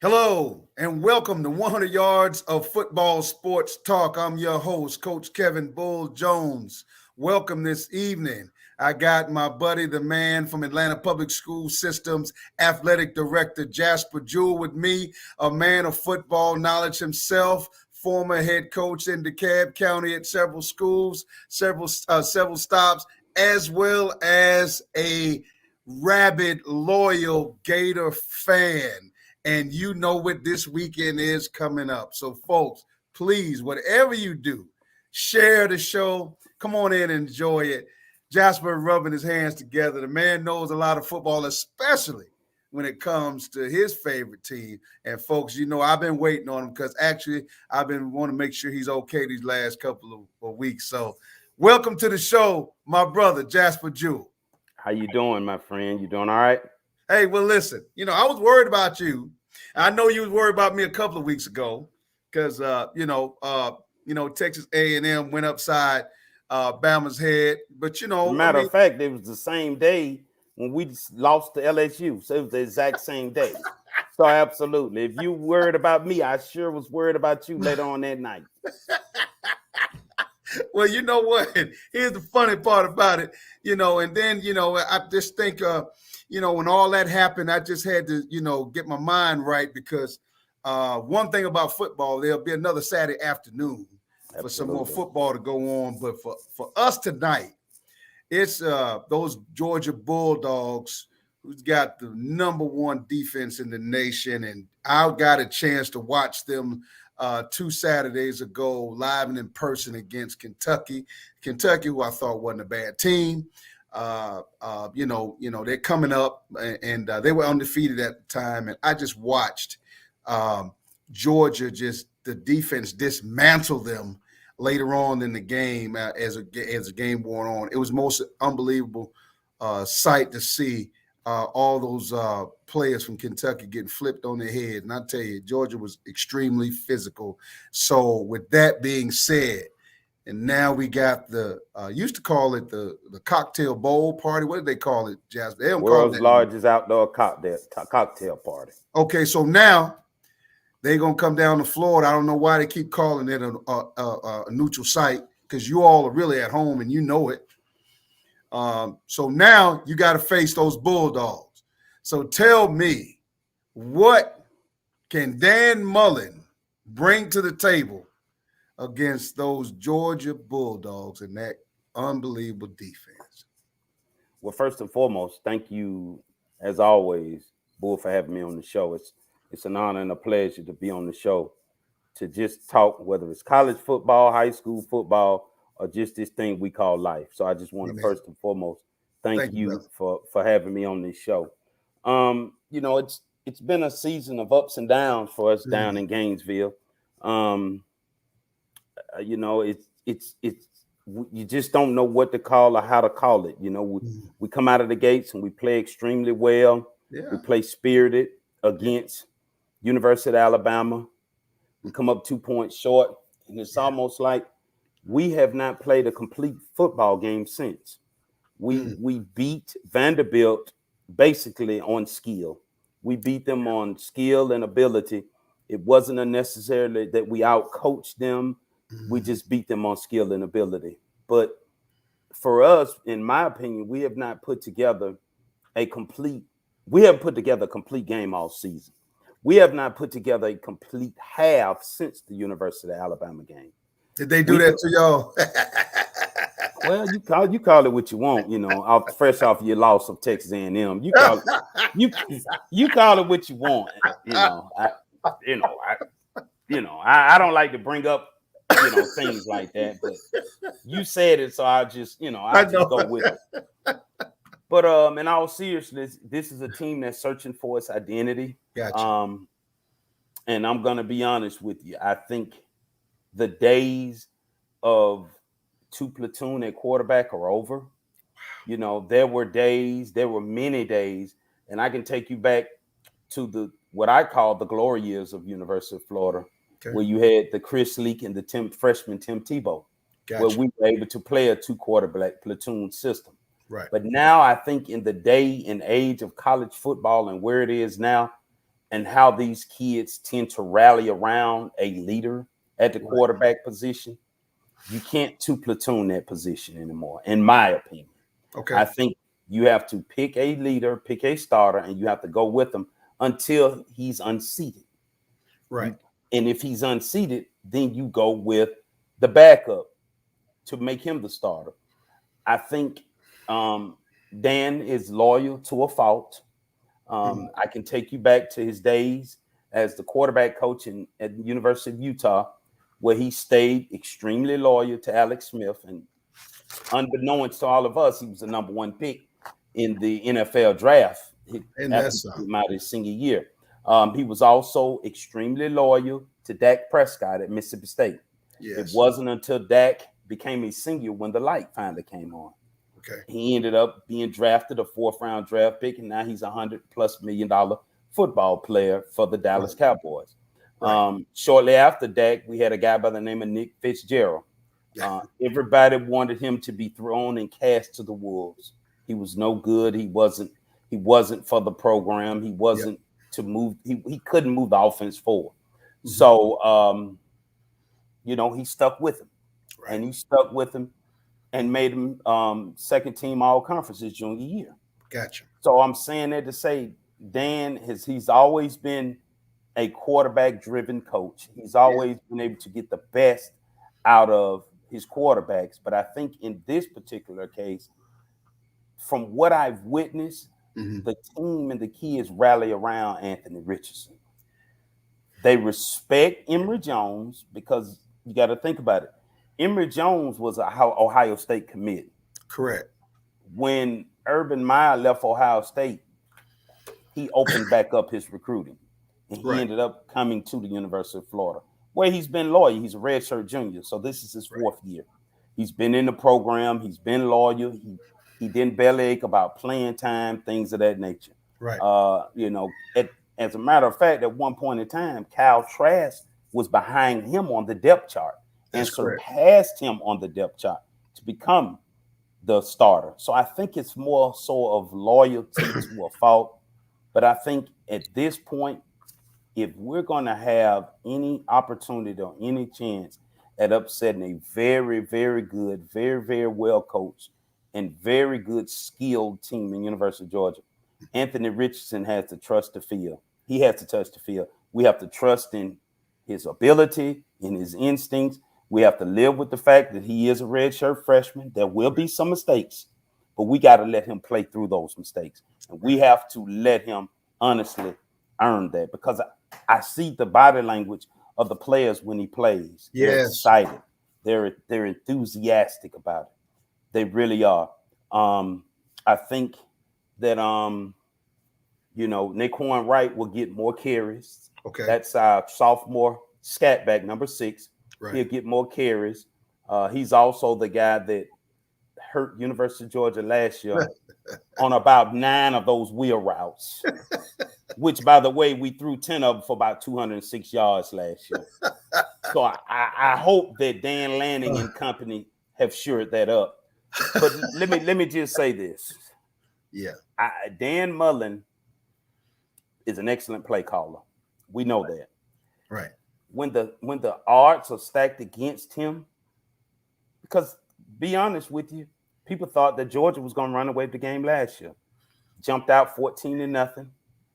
Hello and welcome to 100 Yards of Football Sports Talk. I'm your host, Coach Kevin Bull Jones. Welcome this evening. I got my buddy, the man from Atlanta Public School Systems, Athletic Director Jasper Jewell with me, a man of football knowledge himself, former head coach in DeKalb County at several schools, several stops, as well as a rabid, loyal Gator fan. And you know what this weekend is coming up. So, folks, please, whatever you do, share the show. Come on in and enjoy it. Jasper rubbing his hands together. The man knows a lot of football, especially when it comes to his favorite team. And, folks, you know, I've been waiting on him because actually I've been wanting to make sure he's okay these last couple of weeks. So, welcome to the show, my brother, Jasper Jewell. How you doing, my friend? You doing all right? Hey, well, listen, I was worried about you. I know you was worried about me a couple of weeks ago because, Texas A&M went upside Bama's head. But, Matter of fact, it was the same day when we lost to LSU. So it was the exact same day. So absolutely. If you worried about me, I sure was worried about you later on that night. Well, you know what? Here's the funny part about it, and then, I just think, when all that happened, I just had to, get my mind right because one thing about football, there'll be another Saturday afternoon for some more football to go on. But for us tonight, it's those Georgia Bulldogs who's got the number one defense in the nation. And I got a chance to watch them 2 Saturdays ago, live and in person against Kentucky. Kentucky, who I thought wasn't a bad team. They're coming up, and they were undefeated at the time. And I just watched Georgia, just the defense dismantle them later on in the game as the game wore on. It was most unbelievable sight to see. All those players from Kentucky getting flipped on their head. And I tell you, Georgia was extremely physical. So with that being said, and now we got the used to call it the cocktail bowl party. What did they call it, Jasper? They don't World's call it largest outdoor cocktail party. Okay, so now they're going to come down to Florida. I don't know why they keep calling it a neutral site because you all are really at home and you know it. So now you got to face those Bulldogs. So tell me, what can Dan Mullen bring to the table against those Georgia Bulldogs and that unbelievable defense? Well, first and foremost, thank you, as always, Bull, for having me on the show. It's an honor and a pleasure to be on the show to just talk, whether it's college football, high school football, or just this thing we call life. So I just want to first and foremost thank you for having me on this show. It's been a season of ups and downs for us down in Gainesville. It's you just don't know what to call or how to call it. We come out of the gates and we play extremely well. Yeah. We play spirited against University of Alabama. We come up 2 points short, and it's almost like we have not played a complete football game since. We beat Vanderbilt basically on skill. We beat them on skill and ability. It wasn't necessarily that we outcoached them. We just beat them on skill and ability. But for us, in my opinion, we have not put together a complete game all season. We have not put together a complete half since the University of Alabama game. Did they do that to y'all? Well, you call it what you want, fresh off your loss of Texas A&M. You call it what you want. I don't like to bring up things like that, but you said it, so I just go with it. But in all seriousness, this is a team that's searching for its identity. Gotcha. And I'm gonna be honest with you. I think the days of 2 platoon at quarterback are over. There were many days, and I can take you back to what I call the glory years of University of Florida, where you had the Chris Leak and the freshman Tim Tebow, where we were able to play a 2 quarterback platoon system. Right. But now I think in the day and age of college football and where it is now, and how these kids tend to rally around a leader at the quarterback position, you can't two platoon that position anymore, in my opinion. Okay. I think you have to pick a leader, pick a starter, and you have to go with him until he's unseated. Right. And if he's unseated, then you go with the backup to make him the starter. I think Dan is loyal to a fault. I can take you back to his days as the quarterback coach at the University of Utah, where he stayed extremely loyal to Alex Smith. And unbeknownst to all of us, he was the number one pick in the NFL draft after he came out his senior year. He was also extremely loyal to Dak Prescott at Mississippi State. Yes. It wasn't until Dak became a senior when the light finally came on. Okay. He ended up being drafted, a 4th-round draft pick, and now he's $100+ million football player for the Dallas Cowboys. Right. Shortly after Dak, we had a guy by the name of Nick Fitzgerald. Everybody wanted him to be thrown and cast to the wolves. He was no good. He wasn't for the program. He wasn't to move. He couldn't move the offense forward. Mm-hmm. So, he stuck with him, and he stuck with him and made him second team all conference his junior year. Gotcha. So I'm saying that to say he's always been a quarterback driven coach. He's always been able to get the best out of his quarterbacks. But I think in this particular case, from what I've witnessed, the team and the kids rally around Anthony Richardson. They respect Emory Jones because you got to think about it. Emory Jones was an Ohio State commit. Correct. When Urban Meyer left Ohio State, he opened back up his recruiting. And he ended up coming to the University of Florida, where he's been loyal. He's a redshirt junior, so this is his 4th year. He's been in the program. He's been loyal. He didn't bellyache about playing time, things of that nature. Right. As a matter of fact, at one point in time, Kyle Trask was behind him on the depth chart and surpassed him on the depth chart to become the starter. So I think it's more so of loyalty to a fault. But I think at this point, if we're going to have any opportunity or any chance at upsetting a very, very good, very, very well coached and very good skilled team in University of Georgia, Anthony Richardson has to trust the field. He has to touch the field. We have to trust in his ability, in his instincts. We have to live with the fact that he is a redshirt freshman. There will be some mistakes, but we got to let him play through those mistakes. And we have to let him honestly earn that, because I see the body language of the players when he plays. They're excited. They're enthusiastic about it. They really are. I think that Naquan Wright will get more carries. Okay. That's our sophomore scat back, number 6. Right. He'll get more carries. He's also the guy that hurt University of Georgia last year on about 9 of those wheel routes, which, by the way, we threw 10 of them for about 206 yards last year. So I hope that Dan Lanning and company have shored that up. But let me just say this. Yeah. Dan Mullen is an excellent play caller. We know that. Right. When the odds are stacked against him, because be honest with you, people thought that Georgia was going to run away with the game last year. Jumped out 14-0,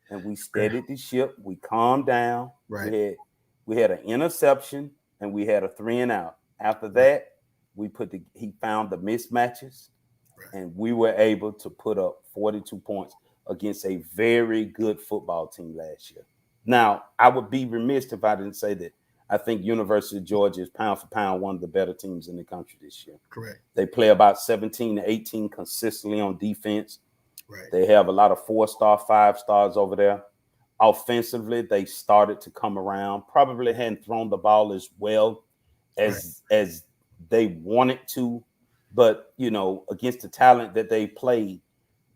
and we steadied the ship. We calmed down. Right. We had an interception, and we had a 3-and-out. After that, he found the mismatches, and we were able to put up 42 points against a very good football team last year. Now, I would be remiss if I didn't say that I think University of Georgia is pound for pound one of the better teams in the country this year. Correct. They play about 17 to 18 consistently on defense. Right. They have a lot of 4-star, 5-stars over there. Offensively, they started to come around. Probably hadn't thrown the ball as well as they wanted to, but against the talent that they played,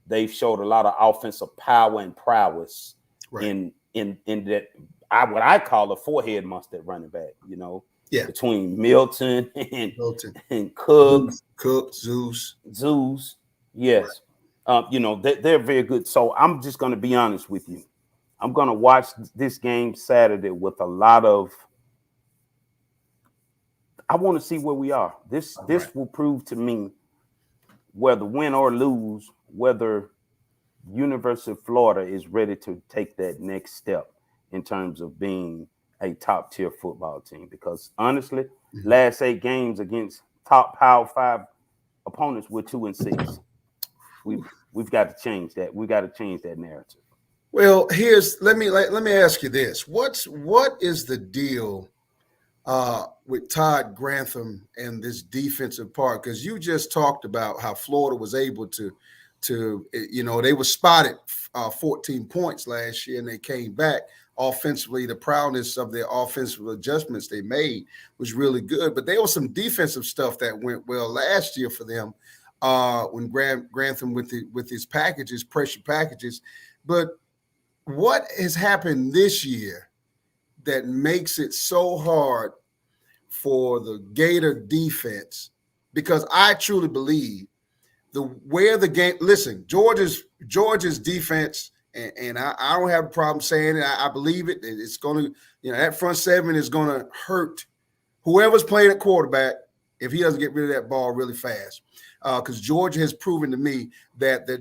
they've showed a lot of offensive power and prowess in that what I call a four-head monster at running back. Between Milton and Cook, Zeus, yes. Right. They're very good. So I'm just going to be honest with you. I'm going to watch this game Saturday with a lot of. I want to see where we are. This Right. will prove to me whether win or lose, whether University of Florida is ready to take that next step in terms of being a top tier football team. Because honestly, last 8 games against top Power 5 opponents, we're 2-6. We've got to change that. We got to change that narrative. Well, let me ask you this: what is the deal with Todd Grantham and this defensive part? Because you just talked about how Florida was able to they were spotted 14 points last year and they came back offensively. The proudness of their offensive adjustments they made was really good, but there was some defensive stuff that went well last year for them when Grantham with his packages, pressure packages. But what has happened this year that makes it so hard for the Gator defense? Because I truly believe where the game. Listen, Georgia's defense, and I don't have a problem saying it. I believe it. It's going to, that front seven is going to hurt whoever's playing at quarterback if he doesn't get rid of that ball really fast. Because Georgia has proven to me that the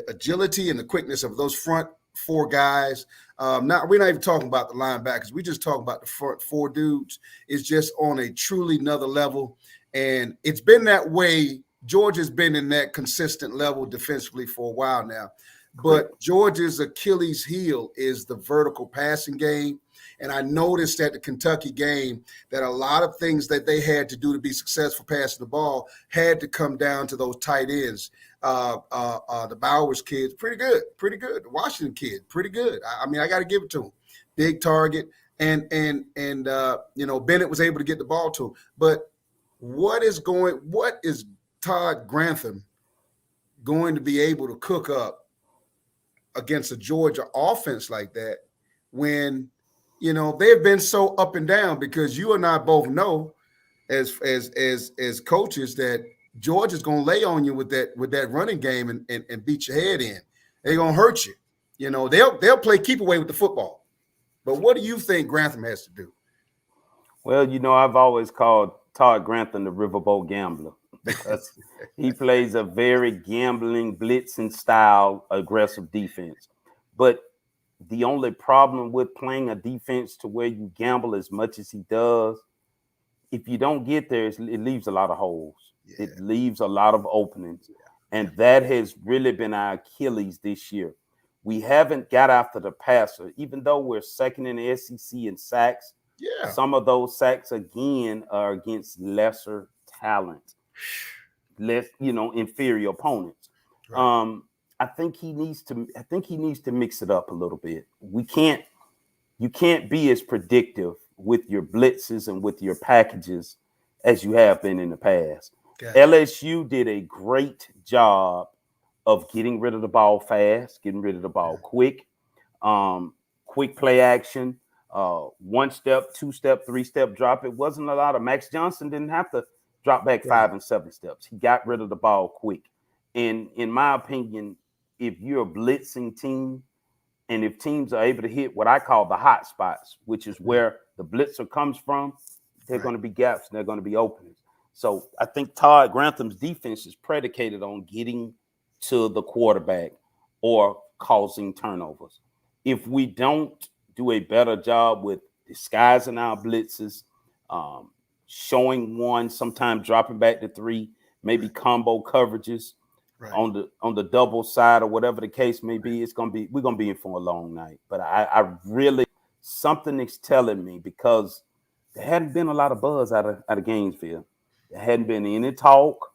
agility and the quickness of those front 4 guys. We're not even talking about the linebackers. We just talking about the front 4 dudes. Is just on a truly another level, and it's been that way. Georgia's been in that consistent level defensively for a while now. But Georgia's Achilles heel is the vertical passing game. And I noticed at the Kentucky game that a lot of things that they had to do to be successful passing the ball had to come down to those tight ends. The Bowers kids, pretty good. The Washington kid, pretty good. I mean, I got to give it to him. Big target. And Bennett was able to get the ball to him. But what is Todd Grantham going to be able to cook up against a Georgia offense like that when they've been so up and down? Because you and I both know as coaches that Georgia's going to lay on you with that running game and beat your head in. They're going to hurt you. They'll play keep away with the football. But what do you think Grantham has to do? Well, I've always called Todd Grantham the riverboat gambler because he plays a very gambling, blitzing style, aggressive defense. But the only problem with playing a defense to where you gamble as much as he does, if you don't get there, it leaves a lot of holes. Yeah. It leaves a lot of openings. Yeah. And that has really been our Achilles this year. We haven't got after the passer, even though we're second in the SEC in sacks. Yeah. Some of those sacks, again, are against lesser talent, inferior opponents. Right. I think he needs to mix it up a little bit. You can't be as predictive with your blitzes and with your packages as you have been in the past. Okay. LSU did a great job of getting rid of the ball fast, getting rid of the ball quick, quick play action, 1 step, 2 step, 3 step drop. It wasn't a lot of. Max Johnson didn't have to drop back 5 and 7 steps. He got rid of the ball quick. And in my opinion, if you're a blitzing team, and if teams are able to hit what I call the hot spots, which is where the blitzer comes from, there are going to be gaps and there are going to be openings. So I think Todd Grantham's defense is predicated on getting to the quarterback or causing turnovers. If we don't do a better job with disguising our blitzes, showing 1, sometimes dropping back to 3, maybe combo coverages, right, on the double side or whatever the case may be, we're gonna be in for a long night. But I really, something is telling me, because there hadn't been a lot of buzz out of Gainesville. There hadn't been any talk.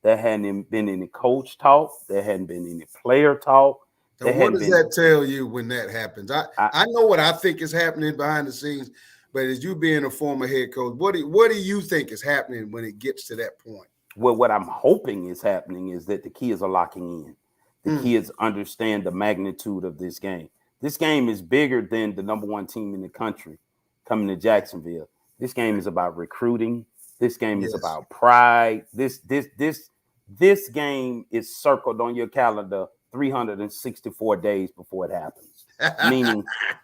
There hadn't been any coach talk. There hadn't been any player talk. So what does that tell you when that happens? I know what I think is happening behind the scenes, but as you being a former head coach, what do you think is happening when it gets to that point? Well, what I'm hoping is happening is that the kids are locking in. The kids understand the magnitude of this game. This game is bigger than the number 1 team in the country coming to Jacksonville. This game is about recruiting. This game is about pride. This game is circled on your calendar 364 days before it happens.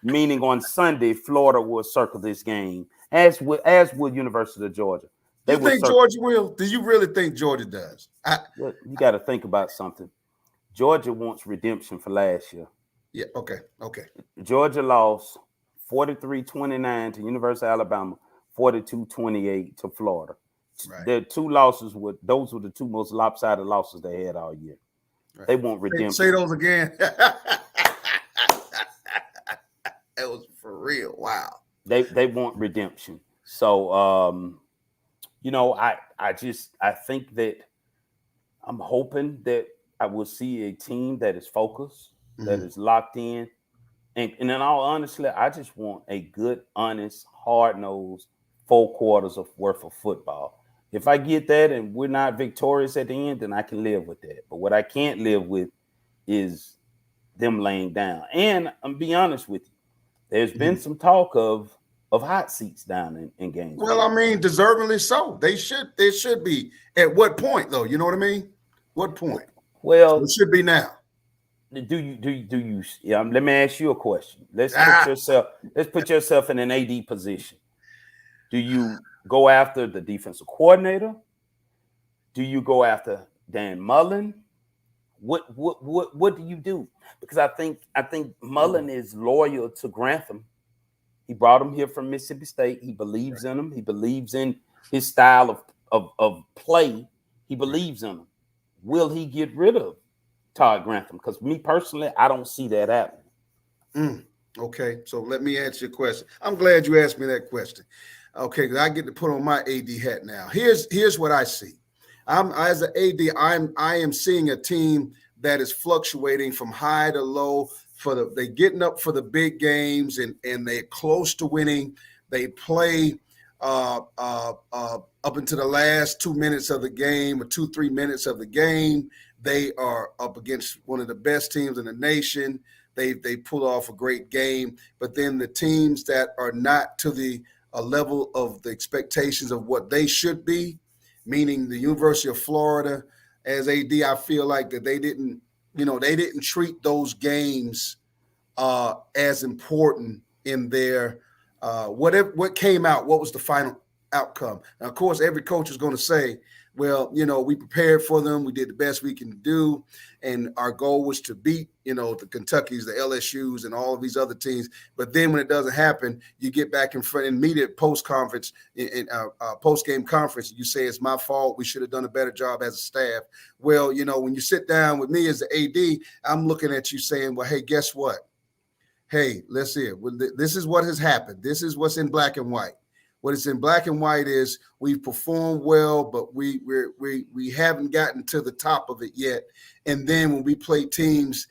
meaning on Sunday, Florida will circle this game, as will University of Georgia. You think Georgia will? Do you really think Georgia does? You got to think about something. Georgia wants redemption for last year. Yeah, okay. Georgia lost 43-29 to University of Alabama, 42-28 to Florida. Right. Their two losses those were the two most lopsided losses they had all year. Right. They want redemption. Say those again. That was for real. Wow. They want redemption. So I think that I'm hoping that I will see a team that is focused, that is locked in. And in all honesty, I just want a good, honest, hard-nosed 4 quarters of worth of football. If I get that and we're not victorious at the end, then I can live with that. But what I can't live with is them laying down. And I'm be honest with you, there's been some talk of hot seats down in games. Well, I mean, deservingly so. They should be. At what point, though? You know what I mean? What point? Well, it should be now. Do you? Yeah. Let me ask you a question. Let's put yourself in an AD position. Do you go after the defensive coordinator? Do you go after Dan Mullen? What do you do? Because I think Mullen is loyal to Grantham. He brought him here from Mississippi State. He believes in him. He believes in his style of play. He believes in him. Will he get rid of Todd Grantham? Because me personally, I don't see that happening. Okay, so let me answer your question. I'm glad you asked me that question. Okay, because I get to put on my AD hat now. Here's what I see. As an AD, I am seeing a team that is fluctuating from high to low. They getting up for the big games and they're close to winning. They play up into the last 2 minutes of the game or 2-3 minutes of the game. They are up against one of the best teams in the nation. They pull off a great game. But then the teams that are not to the level of the expectations of what they should be, meaning the University of Florida, as AD, I feel like that they didn't treat those games as important in their what came out, what was the final outcome. Now, of course, every coach is going to say, well, we prepared for them. We did the best we can do. And our goal was to beat, the Kentuckys, the LSUs, and all of these other teams. But then when it doesn't happen, you get back in front and meet at post-conference, in post-game conference. You say, it's my fault. We should have done a better job as a staff. Well, when you sit down with me as the AD, I'm looking at you saying, well, hey, guess what? Hey, let's see it. This is what has happened. This is what's in black and white. What is in black and white is we've performed well, but we haven't gotten to the top of it yet. And then when we play teams,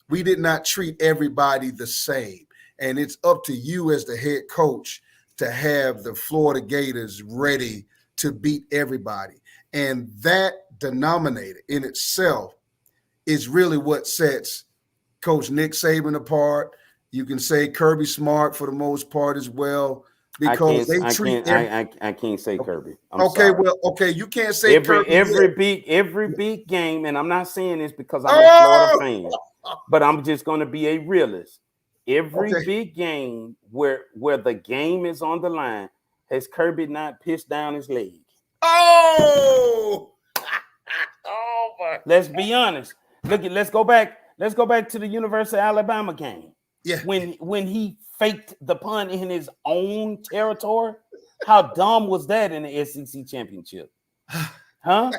we did not treat everybody the same. And it's up to you as the head coach to have the Florida Gators ready to beat everybody. And that denominator in itself is really what sets Coach Nick Saban apart. You can say Kirby Smart for the most part as well. Because I can't say Kirby. Okay, you can't say Kirby. Every big game, and I'm not saying this because I'm a Florida fan, but I'm just going to be a realist. Every big game where the game is on the line, has Kirby not pissed down his leg? Oh, let's be honest. Let's go back to the University of Alabama game. Yeah. When he faked the punt in his own territory, how dumb was that in the SEC championship? Huh?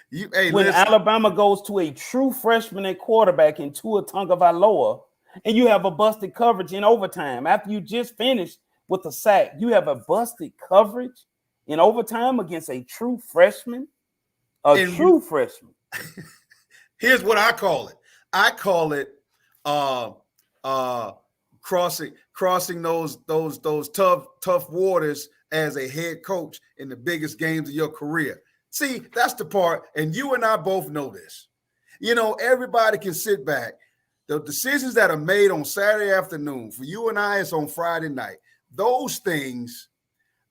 When Alabama goes to a true freshman at quarterback in Tua Tagovailoa, and you have a busted coverage in overtime after you just finished with a sack, you have a busted coverage in overtime against a true freshman. True freshman. Here's what I call it. I call it crossing those tough waters as a head coach in the biggest games of your career. See, that's the part, and you and I both know this. Everybody can sit back. The decisions that are made on Saturday afternoon, for you and I, it's on Friday night. Those things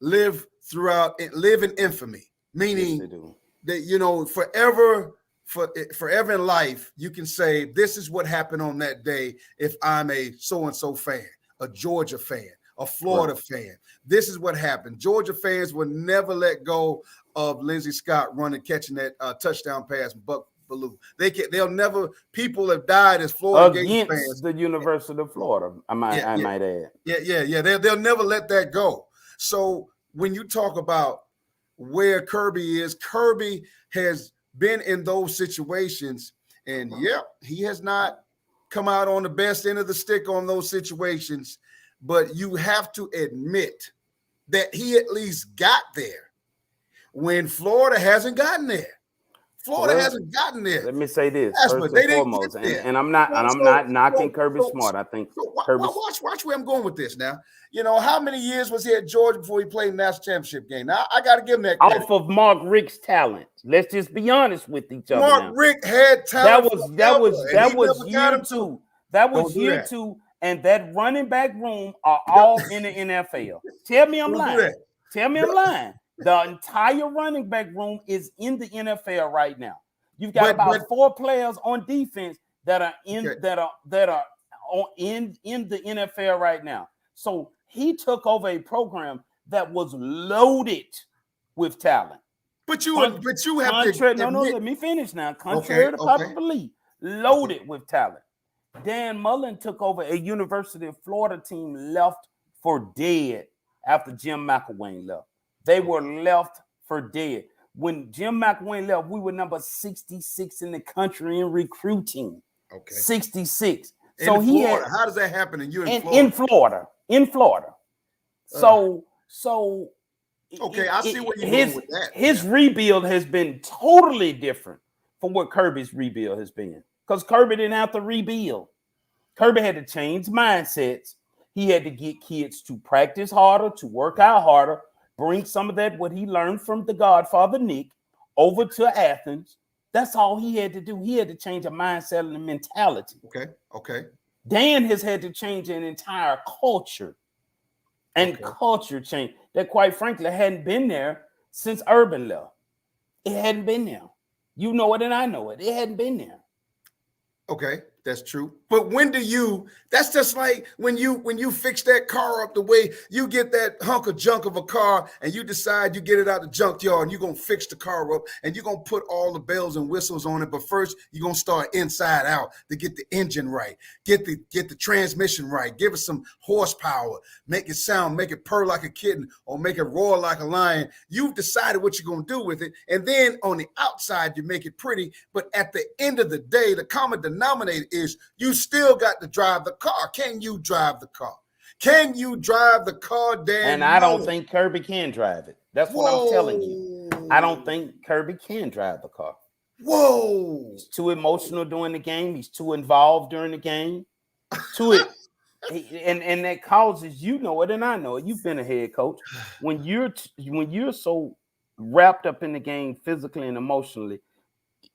live in infamy, meaning yes, they do. That forever forever in life, you can say this is what happened on that day. If I'm a so-and-so fan, a Georgia fan, a Florida fan, this is what happened. Georgia fans will never let go of Lindsey Scott catching that touchdown pass, Buck Belue. They'll never. People have died as Florida Gators fans. The University of Florida. I might add. Yeah. They'll never let that go. So when you talk about where Kirby is, Kirby has been in those situations, and he has not come out on the best end of the stick on those situations. But you have to admit that he at least got there when Florida hasn't gotten there. Florida hasn't gotten there. Let me say this first and foremost, and I'm not knocking Kirby Smart. I think watch where I'm going with this now. You know, how many years was he at Georgia before he played the national championship game? Now I got to give him that credit. Off of Mark Richt's talent. Let's just be honest with each other. Mark Richt had talent. That was year two. That was year two, and that running back room are all in the NFL. Tell me I'm lying. Tell me I'm lying. The entire running back room is in the NFL right now. You've got about 4 players on defense that are in the NFL right now. So he took over a program that was loaded with talent. But you have to let me finish now. Contrary to popular belief, loaded with talent. Dan Mullen took over a University of Florida team left for dead after Jim McElwain left. They were left for dead. When Jim McElwain left, we were number 66 in the country in recruiting. 66. So how does that happen in Florida? In Florida. So I see where you're going with that. His rebuild has been totally different from what Kirby's rebuild has been. Because Kirby didn't have to rebuild. Kirby had to change mindsets. He had to get kids to practice harder, to work out harder, bring some of that, what he learned from the Godfather Nick, over to Athens. That's all he had to do. He had to change a mindset and a mentality. Okay. Dan has had to change an entire culture. And culture change that, quite frankly, hadn't been there since Urban left. It hadn't been there. You know it and I know it. It hadn't been there. Okay, that's true. But that's just like when you fix that car up the way you get that hunk of junk of a car and you decide you get it out the junkyard and you're going to fix the car up and you're going to put all the bells and whistles on it. But first, you're going to start inside out to get the engine right, get the transmission right, give it some horsepower, make it purr like a kitten or make it roar like a lion. You've decided what you're going to do with it. And then on the outside, you make it pretty. But at the end of the day, the common denominator is you still got to drive the car. Can you drive the car? Can you drive the car, Dan? And I don't think Kirby can drive it. That's what I'm telling you. I don't think Kirby can drive the car. Whoa. He's too emotional during the game. He's too involved during the game. And that causes, you know it and I know it. You've been a head coach. When you're so wrapped up in the game physically and emotionally,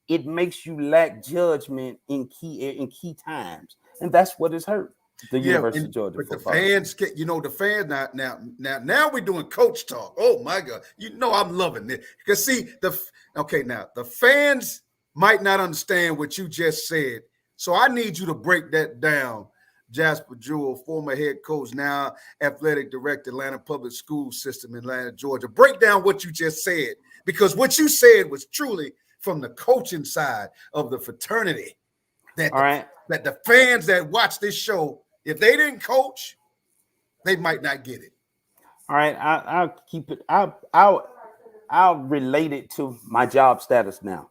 it makes you lack judgment in key times, and that's what has hurt the University of Georgia. But the fans, the fans now we're doing coach talk. Oh my God, I'm loving it because the fans might not understand what you just said, so I need you to break that down. Jasper Jewell, former head coach, now athletic director, Atlanta Public School System in Atlanta, Georgia. Break down what you just said, because what you said was truly from the coaching side of the fraternity, that the fans that watch this show, if they didn't coach, they might not get it. All right, I'll keep it. I'll relate it to my job status now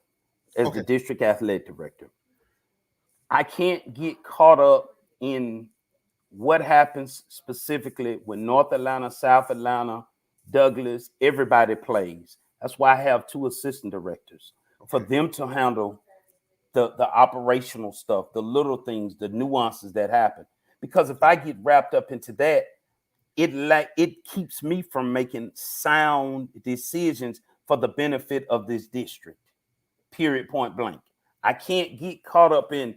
as the district athletic director. I can't get caught up in what happens specifically when North Atlanta, South Atlanta, Douglas, everybody plays. That's why I have 2 assistant directors. For them to handle the operational stuff, the little things, the nuances that happen. Because if I get wrapped up into that, it keeps me from making sound decisions for the benefit of this district. Period, point blank. I can't get caught up in,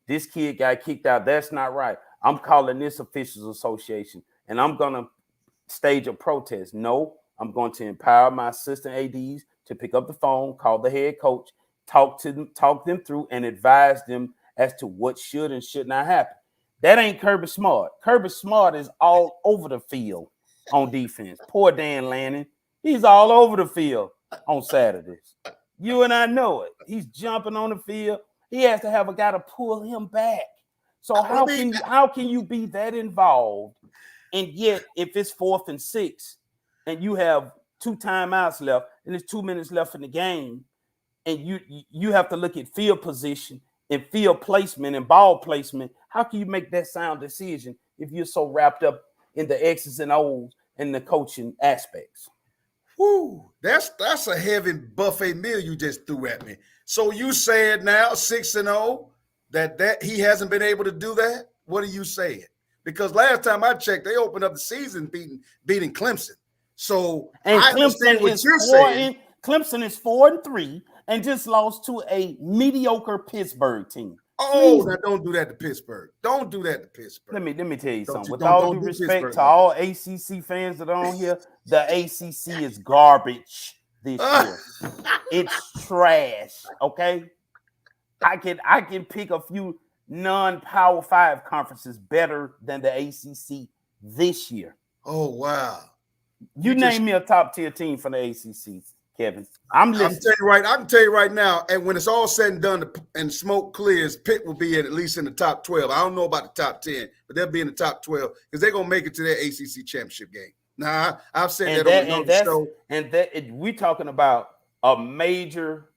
this kid got kicked out. That's not right. I'm calling this officials association and I'm going to stage a protest. No, I'm going to empower my assistant ADs to pick up the phone, call the head coach, talk them through, and advise them as to what should and should not happen. That ain't Kirby Smart. Kirby Smart is all over the field on defense. Poor Dan Lanning. He's all over the field on Saturdays. You and I know it. He's jumping on the field. He has to have a guy to pull him back. So how can you be that involved? And yet, if it's 4th and 6, and you have 2 timeouts left, and there's 2 minutes left in the game, and you have to look at field position and field placement and ball placement, how can you make that sound decision if you're so wrapped up in the X's and O's and the coaching aspects? Whoo, that's a heavy buffet meal you just threw at me. So you said now 6-0 that he hasn't been able to do that? What are you saying? Because last time I checked, they opened up the season beating Clemson. So and I understand what you're saying. Clemson is 4-3 and just lost to a mediocre Pittsburgh team. Oh, now don't do that to Pittsburgh. Don't do that to Pittsburgh. Let me tell you something. With all due respect to all ACC fans that are on here, the ACC is garbage this year. It's trash. Okay, I can pick a few non-Power 5 conferences better than the ACC this year. Oh wow! You name me a top tier team from the ACC, Kevin. I'm listening. I can tell you right now, and when it's all said and done and smoke clears, Pitt will be at least in the top 12. I don't know about the top 10, but they'll be in the top 12 because they're gonna make it to their ACC championship game. Now, I've said that on another show. And we're talking about a major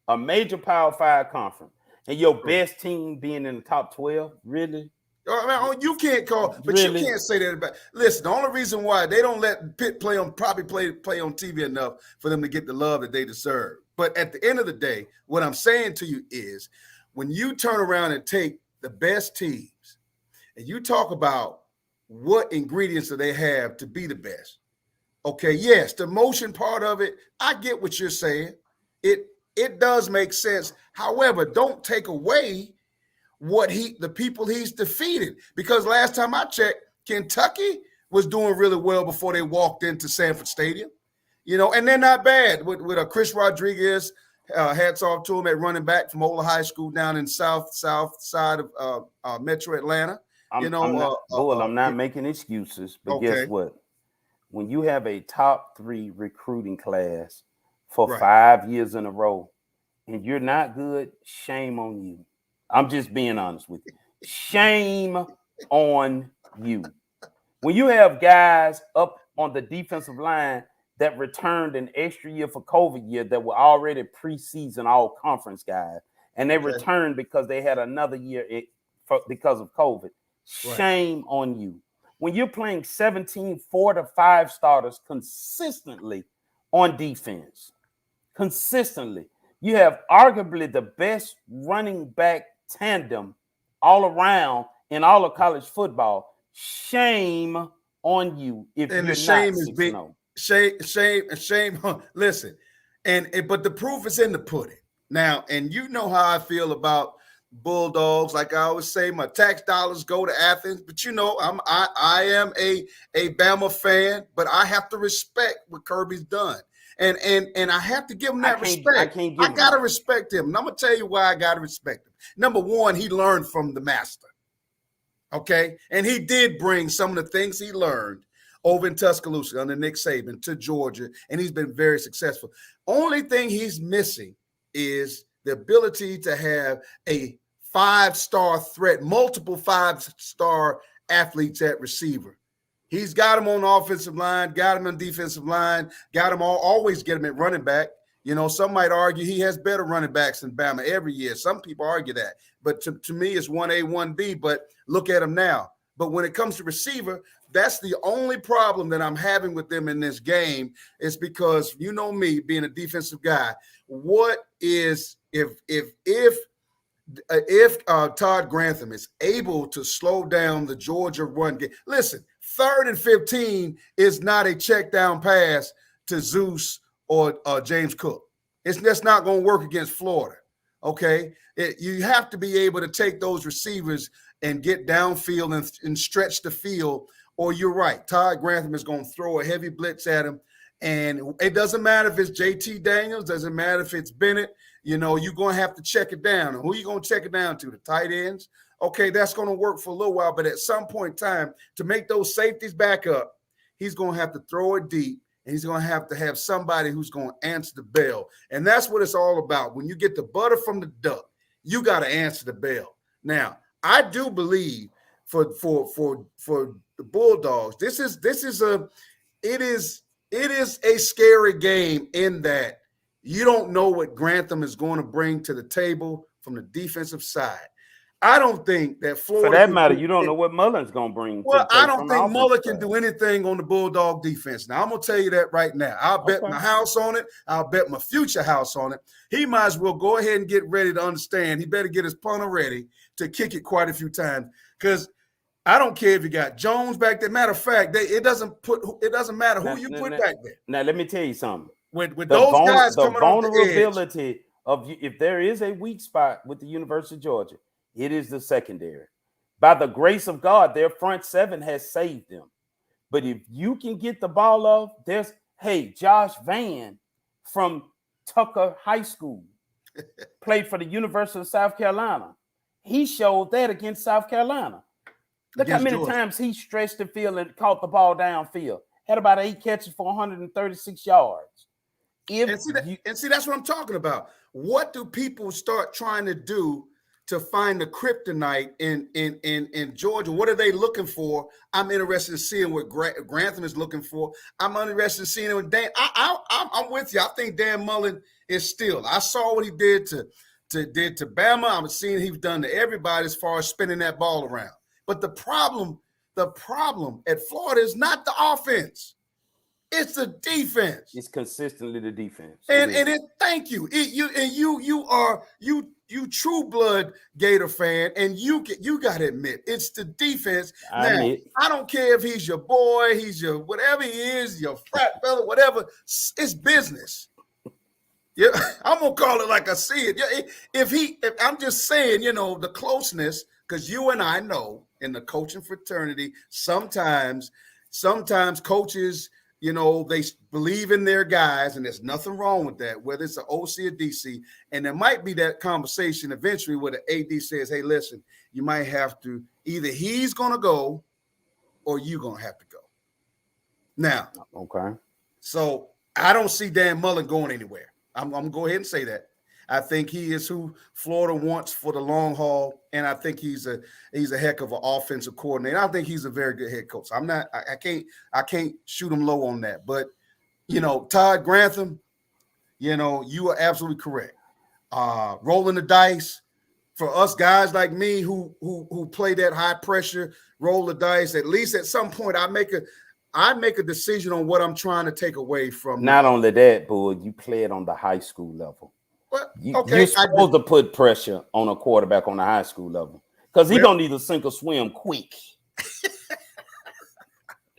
Power 5 conference, and your best team being in the top 12, really? You can't call, but really? You can't say that about. Listen, the only reason why they don't let Pitt play on TV enough for them to get the love that they deserve. But at the end of the day, what I'm saying to you is, when you turn around and take the best teams, and you talk about what ingredients do they have to be the best. Okay, yes, the motion part of it, I get what you're saying. It does make sense. However, don't take away the people he's defeated, because last time I checked, Kentucky was doing really well before they walked into Sanford Stadium, and they're not bad with a Chris Rodriguez. Hats off to him at running back from Ola High School down in south side of Metro Atlanta. I'm not making excuses, but okay. Guess what? When you have a top 3 recruiting class for 5 years in a row, and you're not good, shame on you. I'm just being honest with you. Shame on you. When you have guys up on the defensive line that returned an extra year for COVID year that were already preseason all conference guys, and they returned because they had another year because of COVID. Shame on you. When you're playing 17 4 to 5 starters consistently on defense, you have arguably the best running back tandem all around in all of college football. Shame on you if and you're the shame not is big. Shame. Listen, but the proof is in the pudding now. And you know how I feel about Bulldogs. Like I always say, my tax dollars go to Athens. But I am a Bama fan, but I have to respect what Kirby's done. And I have to give him that respect. I got to respect him. And I'm going to tell you why I got to respect him. Number one, he learned from the master. Okay? And he did bring some of the things he learned over in Tuscaloosa under Nick Saban to Georgia, and he's been very successful. Only thing he's missing is the ability to have a 5-star threat, multiple 5-star athletes at receiver. He's got him on the offensive line, got him on defensive line, got him always get him at running back. Some might argue he has better running backs than Bama every year. Some people argue that. But to me, it's 1A, 1B, but look at him now. But when it comes to receiver, that's the only problem that I'm having with them in this game, is because me being a defensive guy, what is if Todd Grantham is able to slow down the Georgia run game? Listen, 3rd and 15 is not a check down pass to Zeus or James Cook. That's not going to work against Florida. Okay, you have to be able to take those receivers and get downfield and stretch the field, or you're right. Todd Grantham is going to throw a heavy blitz at him, and it doesn't matter if it's JT Daniels, doesn't matter if it's Bennett. you're going to have to check it down. And who are you going to check it down to? The tight ends? Okay, that's going to work for a little while. But at some point in time, to make those safeties back up, he's going to have to throw it deep. And he's going to have somebody who's going to answer the bell. And that's what it's all about. When you get the butter from the duck, you got to answer the bell. Now, I do believe for the Bulldogs, it is a scary game in that you don't know what Grantham is going to bring to the table from the defensive side. I don't think that Florida. For that matter, you don't know what Mullen's going to bring. Well, I don't think Mullen can do anything on the Bulldog defense. Now, I'm going to tell you that right now. I'll bet my house on it. I'll bet my future house on it. He might as well go ahead and get ready to understand. He better get his punter ready to kick it quite a few times, because I don't care if you got Jones back there. Matter of fact, it doesn't matter who you put back there. Now, let me tell you something. With those guys coming off the vulnerability of if there is a weak spot with the University of Georgia, it is the secondary. By the grace of God, their front seven has saved them. But if you can get the ball off, Josh Van from Tucker High School played for the University of South Carolina. He showed that against South Carolina. Look how many times he stretched the field and caught the ball downfield. Had about 8 catches for 136 yards. And see, that's what I'm talking about. What do people start trying to do to find the kryptonite in Georgia? What are they looking for? I'm interested in seeing what Grantham is looking for. I'm interested in seeing what Dan. I'm with you. I think Dan Mullen is still. I saw what he did to Bama. I'm seeing he's done to everybody as far as spinning that ball around. But the problem at Florida is not the offense. It's the defense. It's consistently the defense. Thank you. You true blood Gator fan, and you got to admit it's the defense. I don't care if he's your boy, he's your whatever he is, your frat fella, whatever. It's business. Yeah, I'm gonna call it like I see it. Yeah, if I'm just saying, the closeness, because you and I know in the coaching fraternity, sometimes coaches, they believe in their guys, and there's nothing wrong with that, whether it's an OC or DC. And there might be that conversation eventually where the AD says, hey, listen, you might have to, either he's going to go or you're going to have to go. Now, okay. So I don't see Dan Mullen going anywhere. I'm going to go ahead and say that. I think he is who Florida wants for the long haul, and I think he's a heck of an offensive coordinator. I think he's a very good head coach. I can't shoot him low on that. But Todd Grantham, you are absolutely correct. Rolling the dice for us guys like me who play that high pressure, roll the dice. At least at some point, I make a decision on what I'm trying to take away from. Not only that, Bull, you play it on the high school level. Well, you're supposed to put pressure on a quarterback on the high school level, because he's going to either sink or swim quick.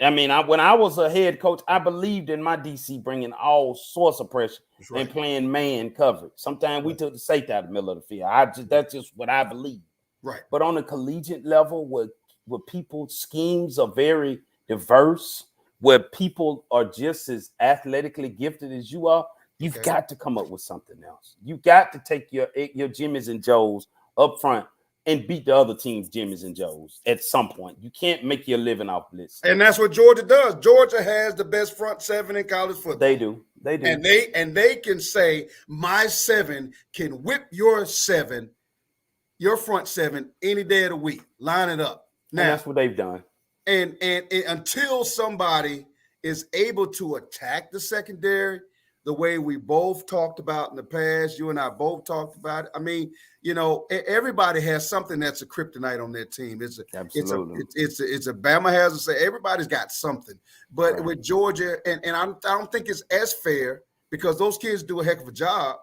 I mean, when I was a head coach, I believed in my DC bringing all sorts of pressure and playing man coverage. Sometimes we took the safety out of the middle of the field. That's just what I believe. Right. But on a collegiate level, where people's schemes are very diverse, where people are just as athletically gifted as you are, you've got to come up with something else. You got to take your Jimmys and Joes up front and beat the other team's Jimmys and Joes at some point. You can't make your living off blitz. And that's what Georgia does. Georgia has the best front seven in college football. They do. And they can say, my seven can whip your front seven any day of the week. Line it up. Now, and that's what they've done. And until somebody is able to attack the secondary the way we both talked about in the past, you and I both talked about it. I mean, everybody has something that's a kryptonite on their team. It's a Bama has to say everybody's got something. But with Georgia, and I don't think it's as fair, because those kids do a heck of a job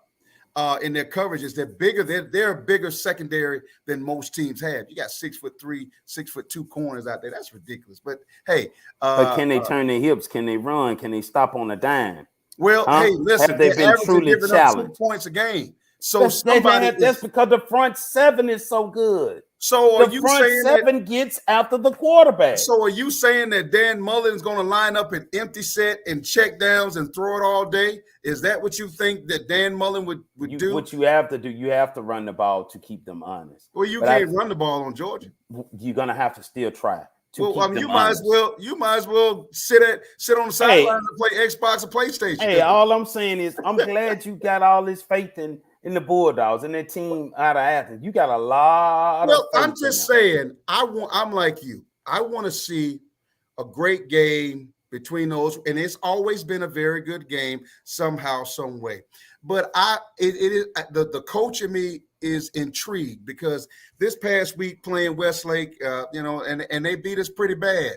in their coverages. They're bigger. They're a bigger secondary than most teams have. You got 6'3", 6'2" corners out there. That's ridiculous. But hey, but can they turn their hips? Can they run? Can they stop on a dime? Well, hey, listen, have they been truly challenged? 2 points a game. So That's is, because the front seven is so good. so The front seven gets after the quarterback. So are you saying that Dan Mullen is going to line up an empty set and check downs and throw it all day? Is that what you think that Dan Mullen would do? What you have to do, you have to run the ball to keep them honest. Well, you can't run the ball on Georgia. You're gonna have to still try. Well, I mean, you might as well sit on the sideline and play Xbox or PlayStation. Hey, all I'm saying is I'm glad you got all this faith in the Bulldogs and that team out of Athens. You got a lot. Well, I'm just saying, I'm like you. I want to see a great game between those, and it's always been a very good game somehow, some way. But it is the coach in me is intrigued because this past week playing Westlake, and they beat us pretty bad.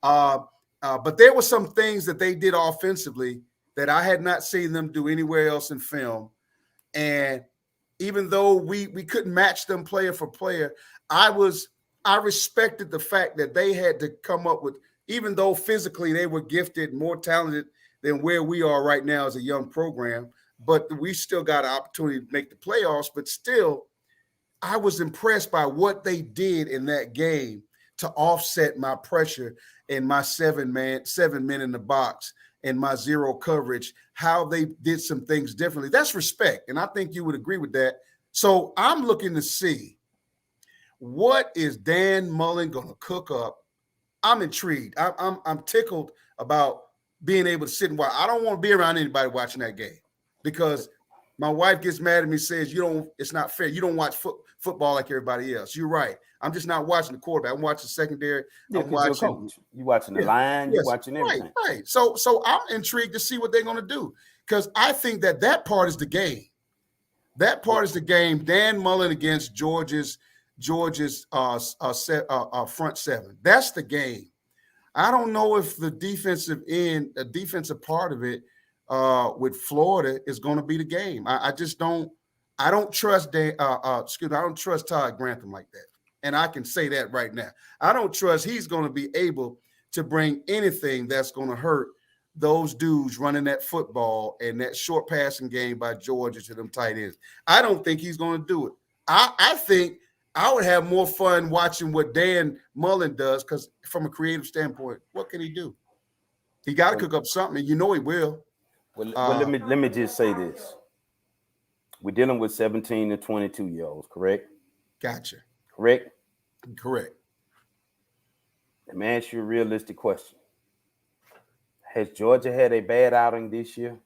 But there were some things that they did offensively that I had not seen them do anywhere else in film. And even though we couldn't match them player for player, I respected the fact that they had to come up with, even though physically they were gifted, more talented than where we are right now as a young program, but we still got an opportunity to make the playoffs. But still, I was impressed by what they did in that game to offset my pressure and my seven men in the box and my zero coverage, how they did some things differently. That's respect. And I think you would agree with that. So I'm looking to see, what is Dan Mullen going to cook up? I'm intrigued. I'm tickled about being able to sit and watch. I don't want to be around anybody watching that game because my wife gets mad at me, says, it's not fair. You don't watch football like everybody else. You're right. I'm just not watching the quarterback. I'm watching secondary. Yeah, I'm watching. You're watching the line. You're watching everything. Right. So I'm intrigued to see what they're going to do because I think that part is the game. That part is the game. Dan Mullen against Georgia's front seven. That's the game. I don't know if the defensive part of it with Florida is going to be the game. I just don't. I don't trust I don't trust Todd Grantham like that, and I can say that right now. I don't trust he's going to be able to bring anything that's going to hurt those dudes running that football and that short passing game by Georgia to them tight ends. I don't think he's going to do it. I think I would have more fun watching what Dan Mullen does because from a creative standpoint, what can he do? He got to cook up something, and he will. Well, let me just say this. We're dealing with 17 to 22-year-olds, correct? Gotcha. Correct? Correct. Let me ask you a realistic question. Has Georgia had a bad outing this year?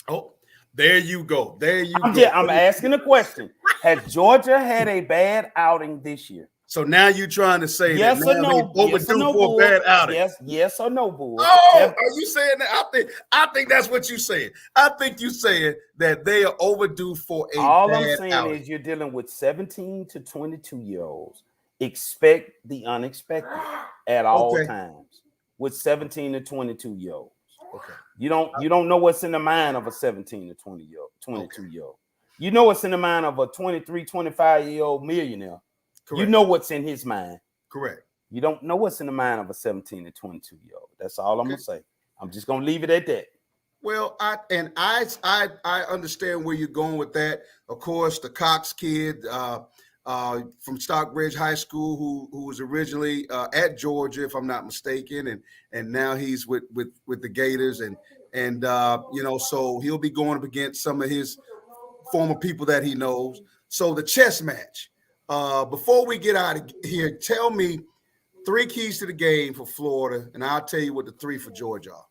Oh, there you go. I'm asking a question. Has Georgia had a bad outing this year? So now you're trying to say yes that or no? Yes or no, for a bad outing. Yes or no, Bull. Oh, are you saying that? I think that's what you're saying. I think you're saying that they are overdue for a All bad I'm saying outing. is you're dealing with 17 to 22-year-olds. Expect the unexpected at all times with 17 to 22-year-olds. Okay. You don't know what's in the mind of a 17 to 22-year-old. You know what's in the mind of a 23, 25-year-old millionaire. Correct. You know what's in his mind. Correct. You don't know what's in the mind of a 17 to 22-year-old. That's all I'm gonna say. I'm just gonna leave it at that. Well, I understand where you're going with that. Of course, the Cox kid from Stockbridge High School, who was originally at Georgia, if I'm not mistaken, and now he's with the Gators, and so he'll be going up against some of his former people that he knows. So the chess match. Before we get out of here, tell me 3 keys to the game for Florida, and I'll tell you what the 3 for Georgia are.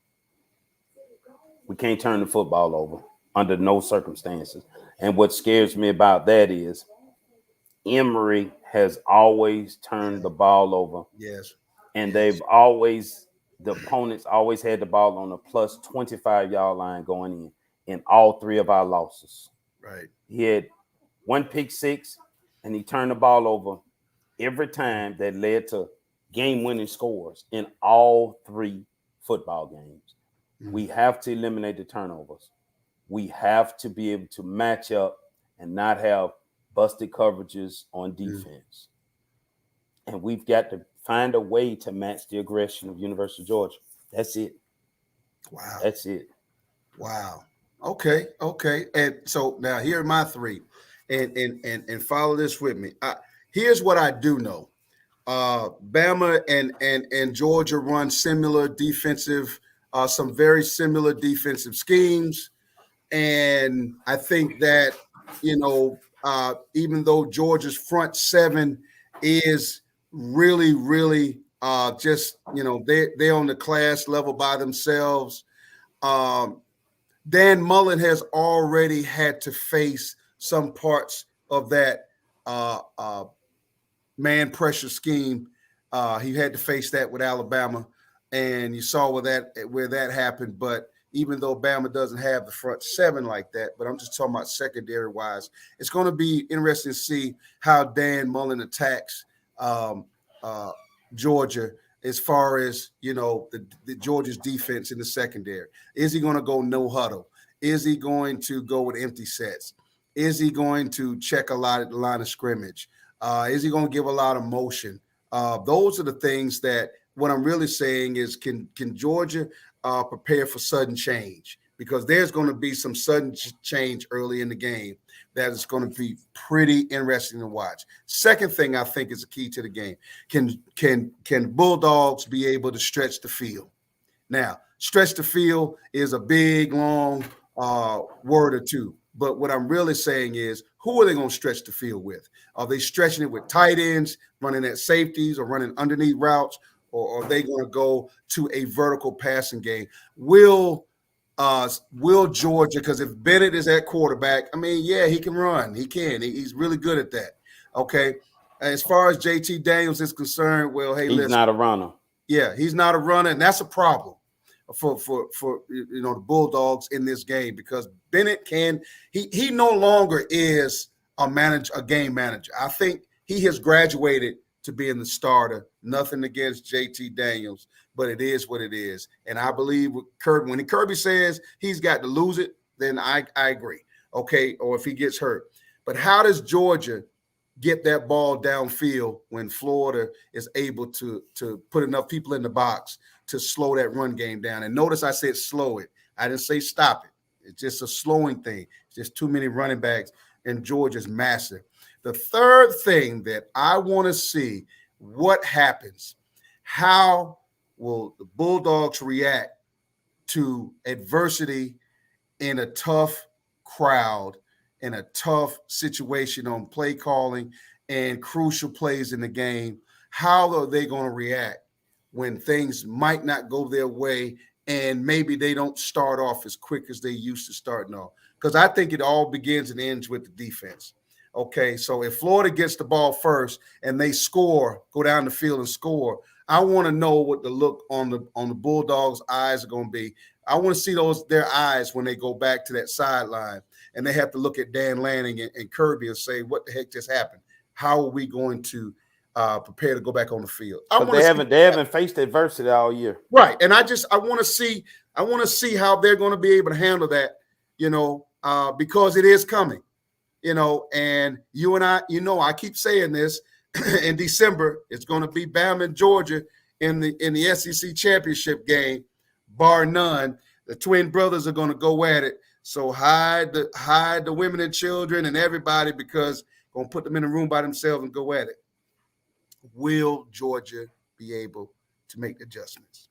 We can't turn the football over under no circumstances. And what scares me about that is Emory has always turned the ball over. Yes. And the opponents always had the ball on a plus 25-yard line going in all 3 of our losses. Right. He had 1 pick 6, and he turned the ball over every time that led to game-winning scores in all 3 football games. Mm-hmm. We have to eliminate the turnovers. We have to be able to match up and not have busted coverages on defense. Mm-hmm. And we've got to find a way to match the aggression of University of Georgia. That's it. Wow. That's it. Wow. Okay. And so now here are my three, and follow this with me. Here's what I do know. Bama and Georgia run similar defensive, some very similar defensive schemes, and I think that even though Georgia's front seven is really just they're on the class level by themselves. Um, Dan Mullen has already had to face some parts of that man pressure scheme. He had to face that with Alabama, and you saw where that happened. But even though Bama doesn't have the front seven like that, but I'm just talking about secondary wise, it's going to be interesting to see how Dan Mullen attacks um, uh, Georgia as far as the Georgia's defense in the secondary. Is he going to go no huddle? Is he going to go with empty sets? Is he going to check a lot at the line of scrimmage? Is he going to give a lot of motion? Those are the things that what I'm really saying is can Georgia prepare for sudden change? Because there's going to be some sudden change early in the game that is going to be pretty interesting to watch. Second thing I think is the key to the game. Can Bulldogs be able to stretch the field? Now, stretch the field is a big, long word or two. But what I'm really saying is, who are they going to stretch the field with? Are they stretching it with tight ends, running at safeties, or running underneath routes, or are they going to go to a vertical passing game? Will Georgia? Because if Bennett is at quarterback, I mean, yeah, he can run. He can. He's really good at that. Okay. As far as JT Daniels is concerned, well, hey, he's not a runner. Yeah, he's not a runner, and that's a problem for the Bulldogs in this game because Bennett he no longer is a game manager. I think he has graduated to being the starter. Nothing against JT Daniels, but it is what it is. And I believe with Kirby, when Kirby says he's got to lose it, then I agree. Okay, or if he gets hurt. But how does Georgia get that ball downfield when Florida is able to put enough people in the box to slow that run game down? And notice I said slow it. I didn't say stop it. It's just a slowing thing. It's just too many running backs, and Georgia's massive. The third thing that I want to see what happens, how will the Bulldogs react to adversity in a tough crowd, in a tough situation on play calling and crucial plays in the game? How are they going to react when things might not go their way and maybe they don't start off as quick as they used to starting off? Because I think it all begins and ends with the defense. Okay, so if Florida gets the ball first and they score, go down the field and score, I want to know what the look on the Bulldogs' eyes are going to be. I want to see their eyes when they go back to that sideline and they have to look at Dan Lanning and Kirby and say, what the heck just happened? How are we going to prepare to go back on the field? They haven't faced adversity all year. Right. And I want to see how they're going to be able to handle that, because it is coming, and you and I keep saying this in December, it's going to be Bama and Georgia in the SEC championship game, bar none. The twin brothers are going to go at it. So hide the women and children and everybody because going to put them in a room by themselves and go at it. Will Georgia be able to make the adjustments?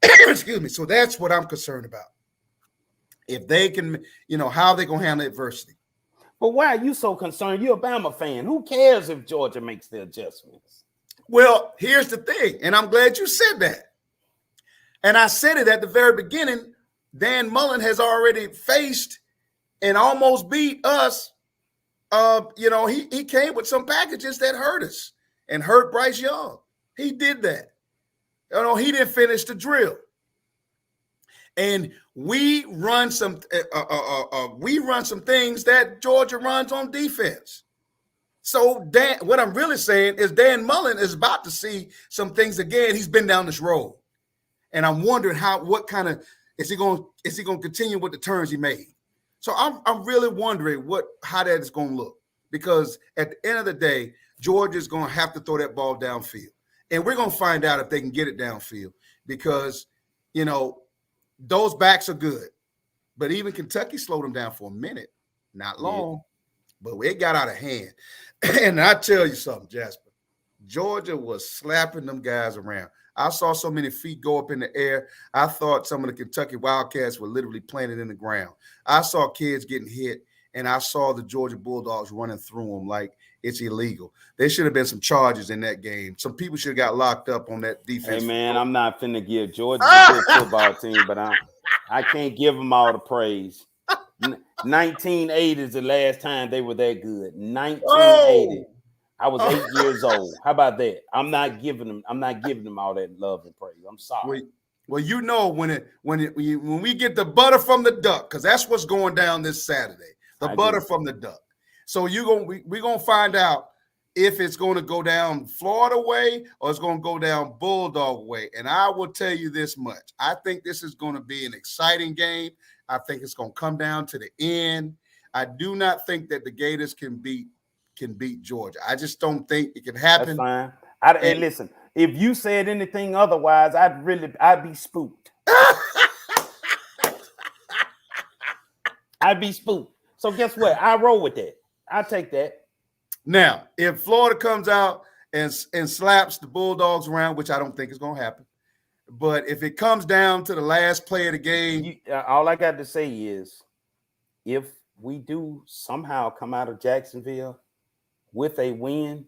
Excuse me. So that's what I'm concerned about. If they can, how they going to handle adversity. But why are you so concerned? You're a Bama fan. Who cares if Georgia makes the adjustments? Well, here's the thing, and I'm glad you said that. And I said it at the very beginning. Dan Mullen has already faced and almost beat us. He came with some packages that hurt us and hurt Bryce Young. He did that. He didn't finish the drill. And we run some things that Georgia runs on defense. So what I'm really saying is Dan Mullen is about to see some things again. He's been down this road, and I'm wondering is he going to continue with the turns he made? So I'm really wondering how that is going to look, because at the end of the day, Georgia's going to have to throw that ball downfield, and we're going to find out if they can get it downfield because those backs are good. But even Kentucky slowed them down for a minute. Not Yeah. long, but it got out of hand. And I tell you something, Jasper. Georgia was slapping them guys around. I saw so many feet go up in the air. I thought some of the Kentucky Wildcats were literally planted in the ground. I saw kids getting hit, and I saw the Georgia Bulldogs running through them like it's illegal. There should have been some charges in that game. Some people should have got locked up on that defense. Hey, man, I'm not finna give Georgia's a good football team, but I can't give them all the praise. 1980 is the last time they were that good. 1980. I was 8 years old. How about that? I'm not giving them all that love and praise. I'm sorry. Well, you know when we get the butter from the duck, because that's what's going down this Saturday. The butter from the duck. So we're gonna find out if it's going to go down Florida way or it's going to go down Bulldog way. And I will tell you this much: I think this is going to be an exciting game. I think it's going to come down to the end. I do not think that the Gators can beat Georgia. I just don't think it can happen. That's fine. Hey, listen, if you said anything otherwise, I'd be spooked. I'd be spooked. So guess what? I roll with that. I take that. Now, if Florida comes out and slaps the Bulldogs around, which I don't think is going to happen, but if it comes down to the last play of the game, all I got to say is, if we do somehow come out of Jacksonville with a win,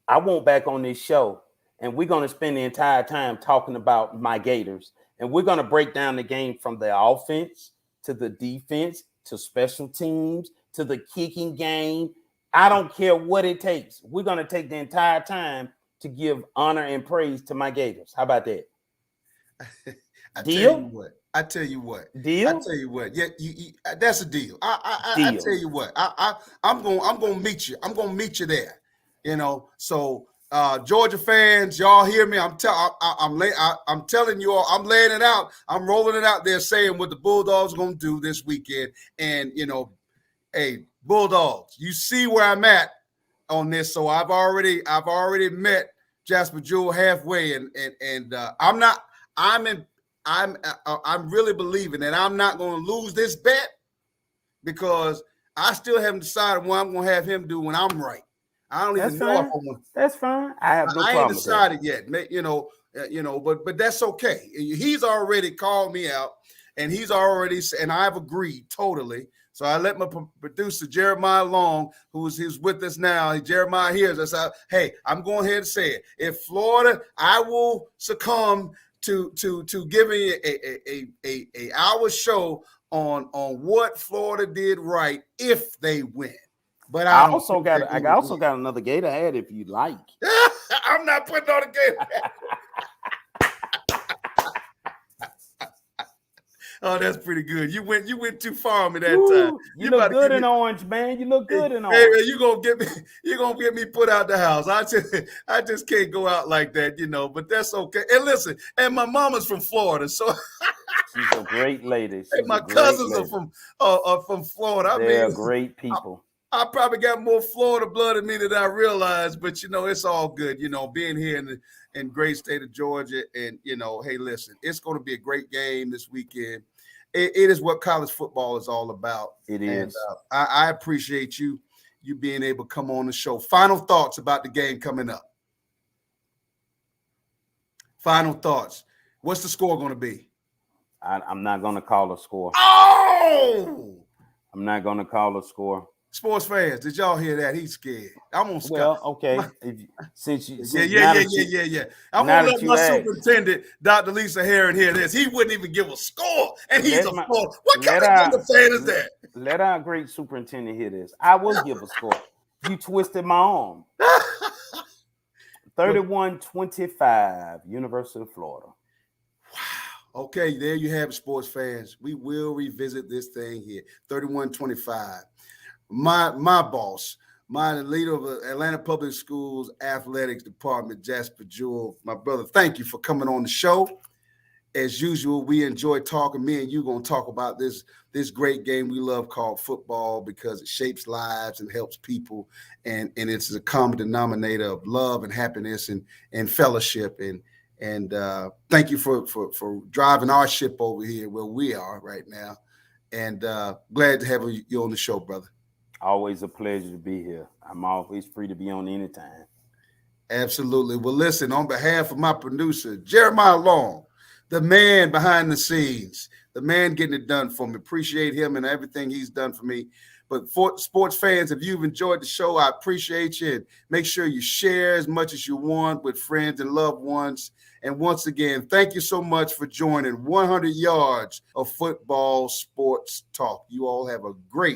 I won't back on this show, and we're going to spend the entire time talking about my Gators, and we're going to break down the game from the offense to the defense to special teams to the kicking game. I don't care what it takes. We're going to take the entire time to give honor and praise to my Gators. How about that? Deal? I tell you what. Deal? I tell you what. Yeah, that's a deal. I tell you what. I'm gonna meet you. I'm gonna meet you there. You know. So Georgia fans, y'all hear me? I'm telling you all. I'm laying it out. I'm rolling it out there, saying what the Bulldogs are gonna do this weekend. And hey, Bulldogs, you see where I'm at on this. So I've already met Jasper Jewell halfway, and I'm really believing that I'm not going to lose this bet, because I still haven't decided what I'm going to have him do when I'm right. I don't even know if I'm going to. That's fine. I have no problem. I ain't decided yet. But that's okay. He's already called me out, and I've agreed totally. So I let my producer, Jeremiah Long, who's with us now. Jeremiah hears us out. Hey, I'm going ahead and say it. If Florida, I will succumb to giving a hour show on what Florida did right if they win. But I also got another Gator hat if you'd like. I'm not putting on a Gator hat. Oh, that's pretty good. You went too far on me that time. You look good in orange, man. You look good in orange. Hey, you're gonna get me put out the house. I just can't go out like that, but that's okay. And listen, and my mama's from Florida, so she's a great lady. My cousins are from Florida. They're great people. I probably got more Florida blood in me than I realized, but it's all good. Being here in great state of Georgia, and hey, listen, it's going to be a great game this weekend. It is what college football is all about. It is. And, I appreciate you being able to come on the show. Final thoughts about the game coming up. Final thoughts. What's the score going to be? I'm not going to call a score. Oh! I'm not going to call a score. Sports fans, did y'all hear that? He's scared. I'm gonna. Well, okay. Since yeah. I'm gonna let my superintendent, Dr. Lisa Herron, hear this. He wouldn't even give a score, and he's a Florida. What kind of fan is that? Let our great superintendent hear this. I will give a score. You twisted my arm. 31-25, University of Florida. Wow. Okay, there you have it, sports fans. We will revisit this thing here. 31-25. My boss, my leader of the Atlanta Public Schools Athletics Department, Jasper Jewell, my brother, thank you for coming on the show. As usual, we enjoy talking. Me and you going to talk about this great game we love called football, because it shapes lives and helps people, and it's a common denominator of love and happiness and fellowship. And thank you for driving our ship over here where we are right now. And glad to have you on the show, brother. Always a pleasure to be here. I'm always free to be on anytime. Absolutely. Well, listen, on behalf of my producer, Jeremiah Long, the man behind the scenes, the man getting it done for me. Appreciate him and everything he's done for me. But for sports fans, if you've enjoyed the show, I appreciate you. And make sure you share as much as you want with friends and loved ones. And once again, thank you so much for joining 100 Yards of Football Sports Talk. You all have a great